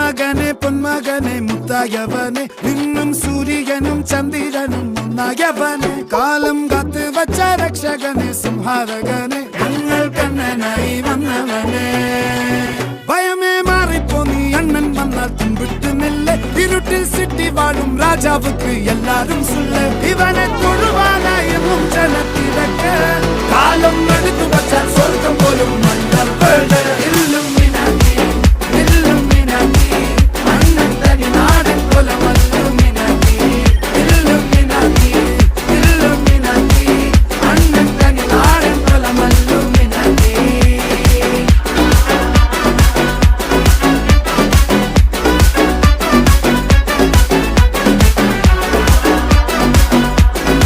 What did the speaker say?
മകനെ പൊന്മകനെ മുത്തായവനെ നിന്നും സൂര്യനും ചന്ദ്രനും ഒന്നായവനെ കാലം കാത്ത് വച്ച രക്ഷകനെ സംഹാരകനെ ഞങ്ങൾ കണ്ണനായി വന്നവനെ ഭയമേ മാറിപ്പോ നീ അണ്ണൻ വന്നാൽ തുമ്പിട്ട് നില്ല ഇരുട്ടിൽ സിറ്റി വാഴും രാജാവുക്ക് എല്ലാരും சொல்ல ഇവനെ